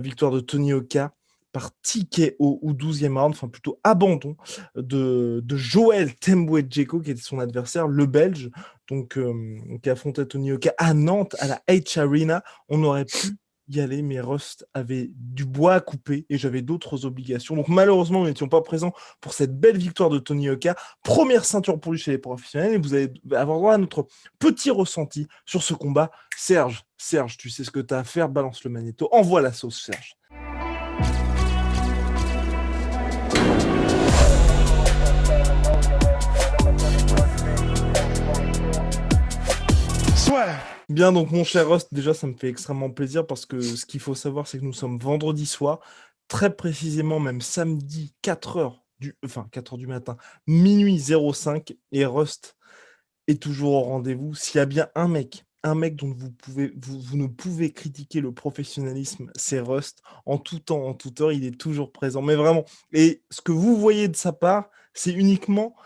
victoire de Tony Oka par TKO ou 12e round, enfin plutôt abandon de Joel Tembo Djeko, qui était son adversaire, le Belge, donc qui affrontait Tony Oka à Nantes, à la H Arena. On aurait pu y aller, mais Rust avait du bois à couper et j'avais d'autres obligations. Donc malheureusement, nous n'étions pas présents pour cette belle victoire de Tony Oka. Première ceinture pour lui chez les professionnels et vous allez avoir droit à notre petit ressenti sur ce combat. Serge, tu sais ce que tu as à faire, balance le magnéto, envoie la sauce, Serge. Bien, donc mon cher Rust, déjà ça me fait extrêmement plaisir parce que ce qu'il faut savoir, c'est que nous sommes vendredi soir, très précisément même samedi 4 heures du matin, minuit 05, et Rust est toujours au rendez-vous. S'il y a bien un mec dont vous ne pouvez critiquer le professionnalisme, c'est Rust. En tout temps, en toute heure, il est toujours présent. Mais vraiment, et ce que vous voyez de sa part, c'est uniquement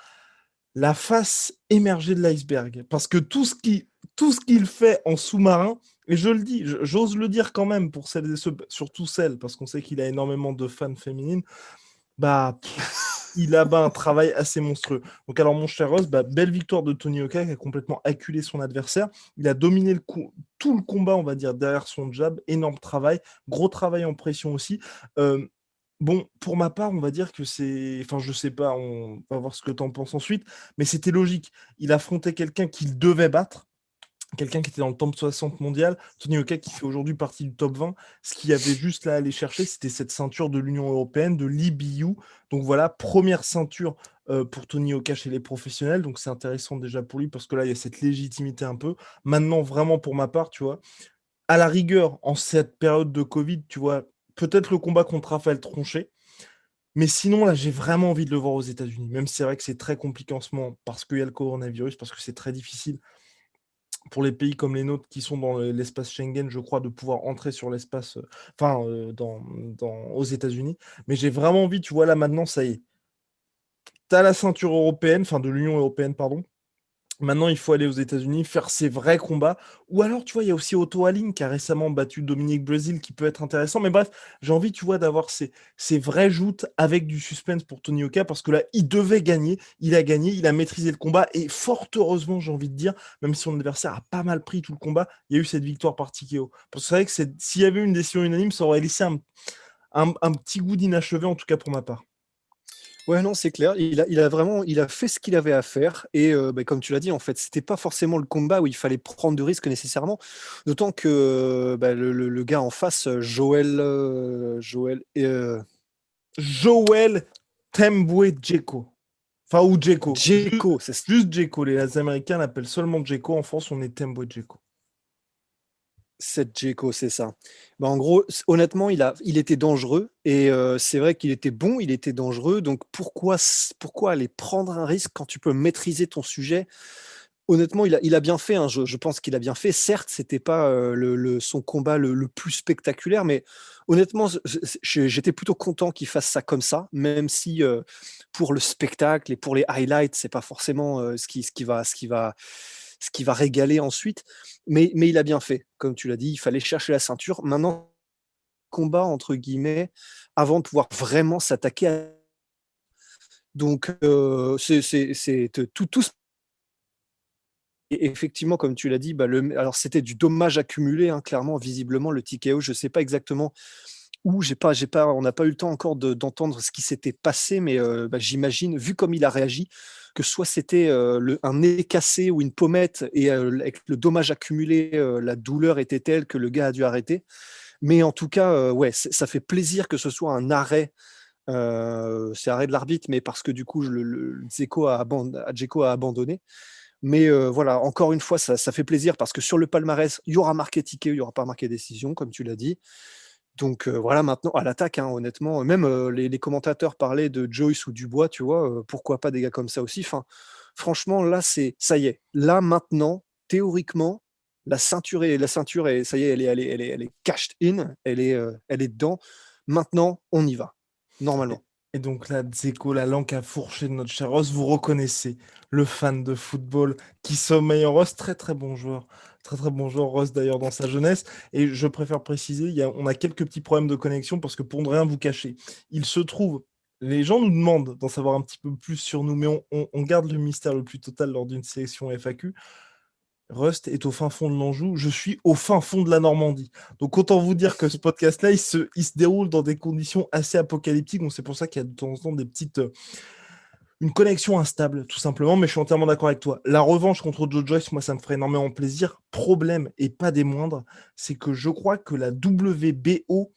la face émergée de l'iceberg. Parce que tout ce qu'il fait en sous-marin, et je le dis, j'ose le dire quand même pour celles et ceux, surtout celles, parce qu'on sait qu'il a énormément de fans féminines, bah, il a un travail assez monstrueux. Donc alors mon cher Ross, belle victoire de Tony Oka qui a complètement acculé son adversaire. Il a dominé tout le combat, on va dire, derrière son jab. Énorme travail, gros travail en pression aussi. Euh, Bon, pour ma part, on va dire que c'est... Enfin, je sais pas, on va voir ce que tu en penses ensuite, mais c'était logique. Il affrontait quelqu'un qu'il devait battre, quelqu'un qui était dans le top 60 mondial, Tony Oka qui fait aujourd'hui partie du top 20. Ce qu'il y avait juste là à aller chercher, c'était cette ceinture de l'Union européenne, de l'IBU. Donc voilà, première ceinture pour Tony Oka chez les professionnels. Donc c'est intéressant déjà pour lui parce que là, il y a cette légitimité un peu. Maintenant, vraiment pour ma part, tu vois, à la rigueur, en cette période de Covid, tu vois, peut-être le combat contre Raphaël Tronchet. Mais sinon, là, j'ai vraiment envie de le voir aux États-Unis. Même si c'est vrai que c'est très compliqué en ce moment parce qu'il y a le coronavirus, parce que c'est très difficile pour les pays comme les nôtres qui sont dans l'espace Schengen, je crois, de pouvoir entrer sur l'espace, aux États-Unis. Mais j'ai vraiment envie, tu vois, là maintenant, ça y est. Tu as la ceinture européenne, enfin de l'Union européenne, pardon. Maintenant, il faut aller aux États-Unis, faire ses vrais combats. Ou alors, tu vois, il y a aussi Otto Aline qui a récemment battu Dominique Brésil, qui peut être intéressant. Mais bref, j'ai envie, tu vois, d'avoir ces vraies joutes avec du suspense pour Tony Oka, parce que là, il devait gagné, il a maîtrisé le combat. Et fort heureusement, j'ai envie de dire, même si son adversaire a pas mal pris tout le combat, il y a eu cette victoire par TKO. Parce que c'est vrai que s'il y avait eu une décision unanime, ça aurait laissé un petit goût d'inachevé, en tout cas pour ma part. Ouais, non, c'est clair. Il a fait ce qu'il avait à faire. Et comme tu l'as dit, en fait, c'était pas forcément le combat où il fallait prendre de risques nécessairement. D'autant que le gars en face, Joel Temboué Djeko. Enfin, ou Djeko. Dzeko, c'est Juste Djeko. Les Américains l'appellent seulement Djeko. En France, on est Temboué Djeko. cette Dzeko, c'est ça. En gros, honnêtement, il était dangereux. Et c'est vrai qu'il était bon, il était dangereux. Donc pourquoi aller prendre un risque quand tu peux maîtriser ton sujet? Honnêtement, il a bien fait, hein. Je pense qu'il a bien fait. Certes, c'était pas son combat le plus spectaculaire, mais honnêtement, j'étais plutôt content qu'il fasse ça comme ça, même si pour le spectacle et pour les highlights, c'est pas forcément ce qui va régaler ensuite. Mais il a bien fait, comme tu l'as dit, il fallait chercher la ceinture. Maintenant, combat entre guillemets, avant de pouvoir vraiment s'attaquer à... Donc, c'est tout et effectivement, comme tu l'as dit, alors c'était du dommage accumulé, hein, clairement, visiblement, le TKO. Je ne sais pas exactement où, on n'a pas eu le temps encore d'entendre ce qui s'était passé, mais j'imagine, vu comme il a réagi, que soit c'était un nez cassé ou une pommette, et avec le dommage accumulé, la douleur était telle que le gars a dû arrêter. Mais en tout cas, ouais, ça fait plaisir que ce soit un arrêt. C'est arrêt de l'arbitre, mais parce que du coup, Dzeko a abandonné. Mais voilà, encore une fois, ça fait plaisir parce que sur le palmarès, il y aura marqué ticket, il n'y aura pas marqué décision, comme tu l'as dit. Donc voilà, maintenant, à l'attaque, hein, honnêtement, même les commentateurs parlaient de Joyce ou Dubois, tu vois, pourquoi pas des gars comme ça aussi. Enfin, franchement, là, ça y est. Là, maintenant, théoriquement, la ceinture est, ça y est, elle est cashed in, elle est dedans. Maintenant, on y va, Et, normalement. et donc là, Dzeko, la langue à fourcher de notre cher Ross, vous reconnaissez le fan de football qui sommeille en Ross, très très bon joueur. Très très bon joueur, Rust d'ailleurs dans sa jeunesse. Et je préfère préciser, on a quelques petits problèmes de connexion parce que pour ne rien vous cacher, il se trouve, les gens nous demandent d'en savoir un petit peu plus sur nous, mais on garde le mystère le plus total lors d'une sélection FAQ. Rust est au fin fond de l'Anjou, je suis au fin fond de la Normandie. Donc autant vous dire que ce podcast-là, il se déroule dans des conditions assez apocalyptiques. Donc c'est pour ça qu'il y a de temps en temps une connexion instable, tout simplement, mais je suis entièrement d'accord avec toi. La revanche contre Joe Joyce, moi, ça me ferait énormément plaisir. Problème, et pas des moindres, c'est que je crois que la WBO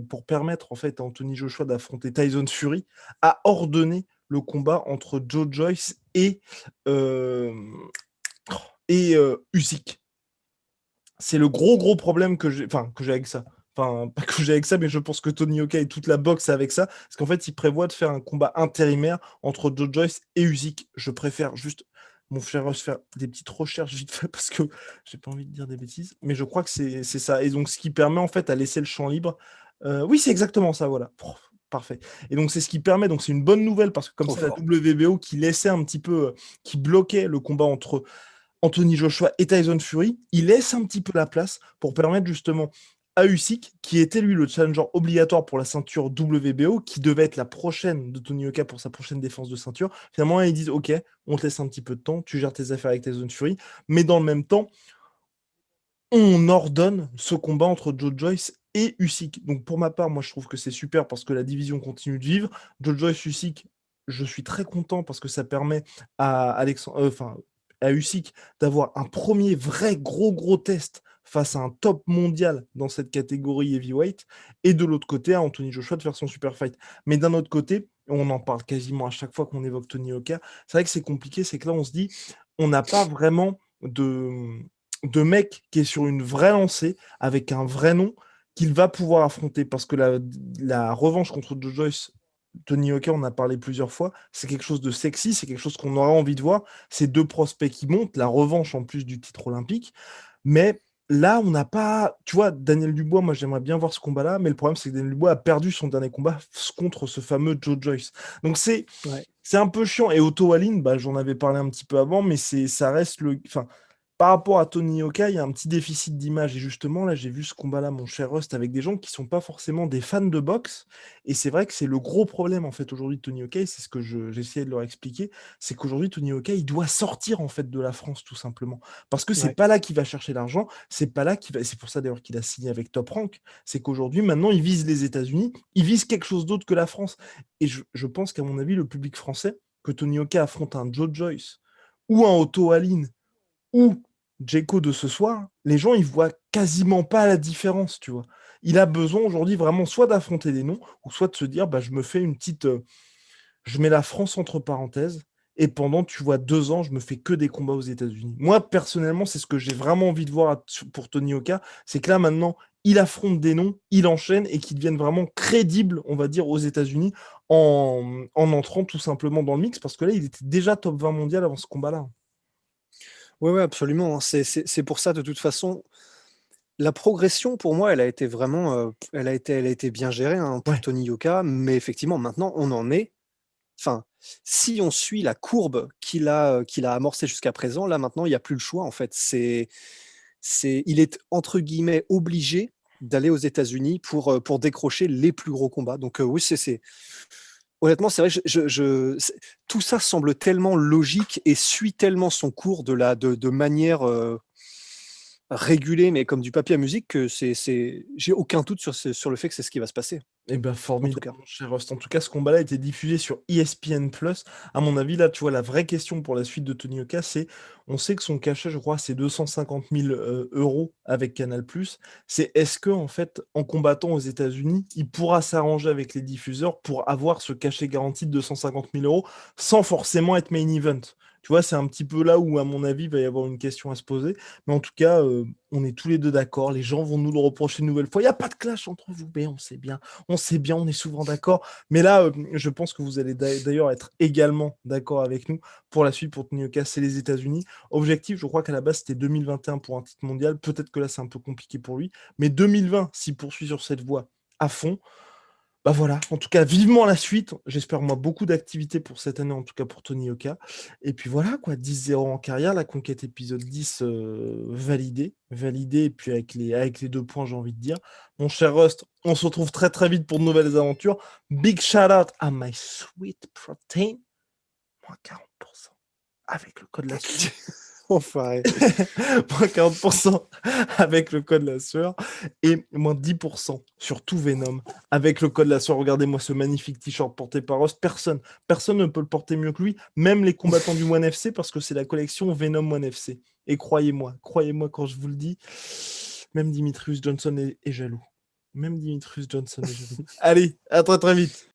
pour permettre en fait à Anthony Joshua d'affronter Tyson Fury, a ordonné le combat entre Joe Joyce euh, et Usyk. C'est le gros problème que j'ai avec ça. Enfin, pas que j'ai avec ça, mais je pense que Tony Oka et toute la boxe avec ça. Parce qu'en fait, il prévoit de faire un combat intérimaire entre Joe Joyce et Usyk. Je préfère juste, mon cher Russ, faire des petites recherches vite fait parce que j'ai pas envie de dire des bêtises. Mais je crois que c'est ça. Et donc, ce qui permet en fait à laisser le champ libre. Oui, c'est exactement ça, voilà. Parfait. Et donc, c'est ce qui permet, donc c'est une bonne nouvelle parce que comme Trop ça, la fort. WBO qui laissait un petit peu, qui bloquait le combat entre Anthony Joshua et Tyson Fury, il laisse un petit peu la place pour permettre justement à Usyk, qui était lui le challenger obligatoire pour la ceinture WBO, qui devait être la prochaine de Tony Oka pour sa prochaine défense de ceinture. Finalement, ils disent OK, on te laisse un petit peu de temps, tu gères tes affaires avec Tyson Fury, mais dans le même temps, on ordonne ce combat entre Joe Joyce et Usyk. Donc pour ma part, moi je trouve que c'est super parce que la division continue de vivre. Joe Joyce Usyk, je suis très content parce que ça permet à Usyk d'avoir un premier vrai gros test face à un top mondial dans cette catégorie heavyweight, et de l'autre côté à Anthony Joshua de faire son super fight. Mais d'un autre côté, on en parle quasiment à chaque fois qu'on évoque Tony Oka, c'est vrai que c'est compliqué, c'est que là on se dit, on n'a pas vraiment de mec qui est sur une vraie lancée, avec un vrai nom, qu'il va pouvoir affronter. Parce que la revanche contre Joe Joyce, Tony Oka, on a parlé plusieurs fois, c'est quelque chose de sexy, c'est quelque chose qu'on aurait envie de voir. Ces deux prospects qui montent, la revanche en plus du titre olympique. Mais là, on n'a pas. Tu vois, Daniel Dubois, moi j'aimerais bien voir ce combat-là, mais le problème c'est que Daniel Dubois a perdu son dernier combat contre ce fameux Joe Joyce. Donc Ouais. c'est un peu chiant. Et Otto Wallin, bah, j'en avais parlé un petit peu avant, mais ça reste le. Enfin, par rapport à Tony Oka, il y a un petit déficit d'image. Et justement, là, j'ai vu ce combat-là, mon cher Rust, avec des gens qui sont pas forcément des fans de boxe. Et c'est vrai que c'est le gros problème, en fait, aujourd'hui de Tony Oka, et c'est ce que j'essayais de leur expliquer, c'est qu'aujourd'hui, Tony Oka, il doit sortir, en fait, de la France, tout simplement. Parce que c'est Ouais. pas là qu'il va chercher l'argent, c'est pas là qu'il va. C'est pour ça, d'ailleurs, qu'il a signé avec Top Rank. C'est qu'aujourd'hui, maintenant, il vise les États-Unis, il vise quelque chose d'autre que la France. Et je pense qu'à mon avis, le public français, que Tony Oka affronte un Joe Joyce ou un Otto Wallin ou Djeko de ce soir, les gens, ils voient quasiment pas la différence, tu vois. Il a besoin aujourd'hui vraiment soit d'affronter des noms, ou soit de se dire, bah, je me fais une petite. Je mets la France entre parenthèses, et pendant, tu vois, 2 ans, je me fais que des combats aux États-Unis. Moi, personnellement, c'est ce que j'ai vraiment envie de voir pour Tony Oka, c'est que là, maintenant, il affronte des noms, il enchaîne, et qu'ils deviennent vraiment crédibles, on va dire, aux États-Unis, en entrant tout simplement dans le mix, parce que là, il était déjà top 20 mondial avant ce combat-là. Ouais, ouais, absolument, hein. C'est pour ça, de toute façon, la progression pour moi, elle a été vraiment, elle a été bien gérée, hein, pour Ouais. Tony Yoka, mais effectivement, maintenant, on en est. Enfin, si on suit la courbe qu'il a amorcée jusqu'à présent, là, maintenant, il y a plus le choix, en fait. Il est, entre guillemets, «obligé» d'aller aux États-Unis pour décrocher les plus gros combats. Donc, oui, honnêtement, c'est vrai, tout ça semble tellement logique et suit tellement son cours de manière, régulée, mais comme du papier à musique, que j'ai aucun doute sur le fait que c'est ce qui va se passer, Eh ben, en tout formidable, cas. mon cher Rust. En tout cas, ce combat-là a été diffusé sur ESPN+. À mon avis, là, tu vois, la vraie question pour la suite de Tony Oka, c'est, on sait que son cachet, je crois, c'est 250 000 euros avec Canal+. C'est est-ce que, en fait, en combattant aux États-Unis, il pourra s'arranger avec les diffuseurs pour avoir ce cachet garanti de 250 000 euros sans forcément être main event? Tu vois, c'est un petit peu là où, à mon avis, il va y avoir une question à se poser. Mais en tout cas, on est tous les deux d'accord. Les gens vont nous le reprocher une nouvelle fois. Il n'y a pas de clash entre vous, mais on sait bien. On sait bien, on est souvent d'accord. Mais là, je pense que vous allez d'ailleurs être également d'accord avec nous pour la suite pour Tony Oka, c'est les États-Unis. Objectif, je crois qu'à la base, c'était 2021 pour un titre mondial. Peut-être que là, c'est un peu compliqué pour lui. Mais 2020, s'il poursuit sur cette voie à fond, Bah voilà, en tout cas, vivement la suite. J'espère, moi, beaucoup d'activités pour cette année, en tout cas pour Tony Oka. Et puis voilà, quoi, 10-0 en carrière, la conquête épisode 10 validée. Validée, et puis avec les 2 points, j'ai envie de dire. Mon cher Rust, on se retrouve très très vite pour de nouvelles aventures. Big shout out à My Sweet Protein, moins 40% avec le code la sueur. Enfoiré. Moins 40% avec le code la sueur et moins 10% sur tout Venom avec le code la sueur. Regardez-moi ce magnifique t-shirt porté par Rust. Personne ne peut le porter mieux que lui, même les combattants du One FC, parce que c'est la collection Venom One FC. Et croyez-moi quand je vous le dis, même Dimitrius Johnson est jaloux. Même Dimitrius Johnson est jaloux. Allez, à très très vite.